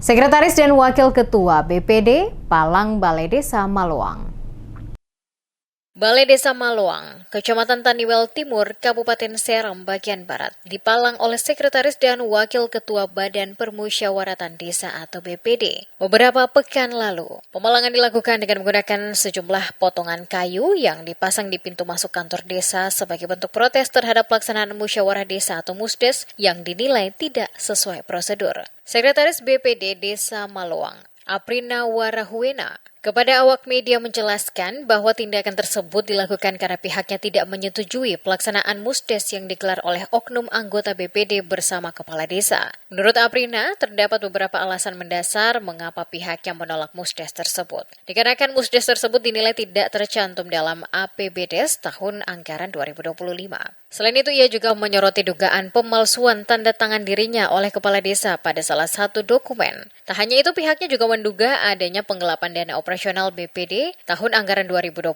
Sekretaris dan Wakil Ketua BPD Palang Balai Desa Maluang. Balai Desa Maluang, Kecamatan Taniwel Timur, Kabupaten Seram bagian Barat, dipalang oleh Sekretaris dan Wakil Ketua Badan Permusyawaratan Desa atau BPD. Beberapa pekan lalu, pemalangan dilakukan dengan menggunakan sejumlah potongan kayu yang dipasang di pintu masuk kantor desa sebagai bentuk protes terhadap pelaksanaan musyawarah desa atau musdes yang dinilai tidak sesuai prosedur. Sekretaris BPD Desa Maluang, Aprina Warahuena, kepada awak media menjelaskan bahwa tindakan tersebut dilakukan karena pihaknya tidak menyetujui pelaksanaan musdes yang digelar oleh oknum anggota BPD bersama kepala desa. Menurut Aprina, terdapat beberapa alasan mendasar mengapa pihaknya menolak musdes tersebut. Dikarenakan musdes tersebut dinilai tidak tercantum dalam APBDes tahun anggaran 2025. Selain itu, ia juga menyoroti dugaan pemalsuan tanda tangan dirinya oleh kepala desa pada salah satu dokumen. Tak hanya itu, pihaknya juga menduga adanya penggelapan dana operasional BPD tahun anggaran 2025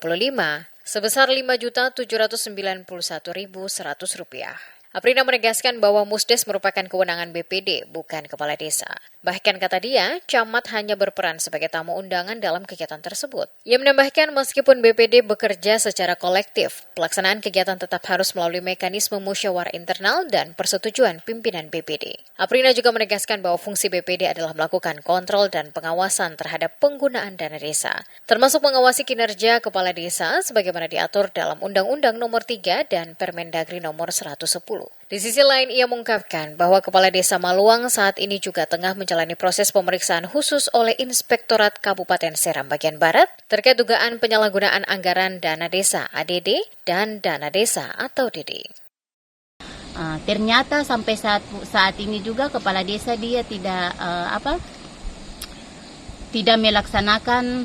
sebesar Rp5.791.100. Aprina menegaskan bahwa musdes merupakan kewenangan BPD, bukan kepala desa. Bahkan kata dia, camat hanya berperan sebagai tamu undangan dalam kegiatan tersebut. Ia menambahkan meskipun BPD bekerja secara kolektif, pelaksanaan kegiatan tetap harus melalui mekanisme musyawarah internal dan persetujuan pimpinan BPD. Aprina juga menegaskan bahwa fungsi BPD adalah melakukan kontrol dan pengawasan terhadap penggunaan dana desa, termasuk mengawasi kinerja kepala desa sebagaimana diatur dalam Undang-Undang Nomor 3 dan Permendagri Nomor 110. Di sisi lain, ia mengungkapkan bahwa Kepala Desa Maluang saat ini juga tengah menjalani proses pemeriksaan khusus oleh Inspektorat Kabupaten Seram bagian Barat terkait dugaan penyalahgunaan anggaran dana desa ADD dan dana desa atau DD. Ternyata sampai saat ini juga Kepala Desa dia tidak melaksanakan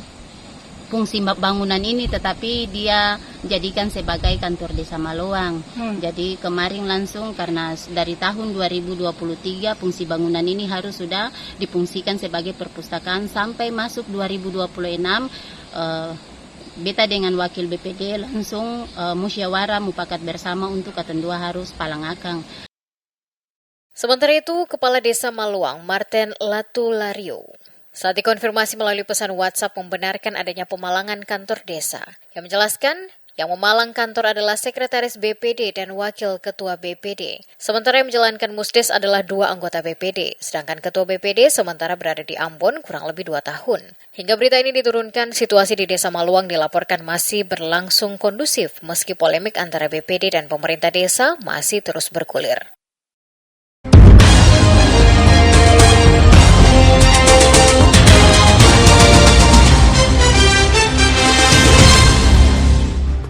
fungsi bangunan ini, tetapi dia jadikan sebagai kantor desa Maluang. Jadi kemarin langsung karena dari tahun 2023 fungsi bangunan ini harus sudah difungsikan sebagai perpustakaan sampai masuk 2026. Beta dengan wakil BPD langsung musyawarah mufakat bersama untuk katendua harus palang akang. Sementara itu, Kepala Desa Maluang, Martin Latulario, saat dikonfirmasi melalui pesan WhatsApp membenarkan adanya pemalangan kantor desa. Yang menjelaskan, yang memalang kantor adalah Sekretaris BPD dan Wakil Ketua BPD. Sementara yang menjalankan musdes adalah 2 anggota BPD, sedangkan Ketua BPD sementara berada di Ambon kurang lebih 2 tahun. Hingga berita ini diturunkan, situasi di Desa Maluang dilaporkan masih berlangsung kondusif meski polemik antara BPD dan pemerintah desa masih terus bergulir.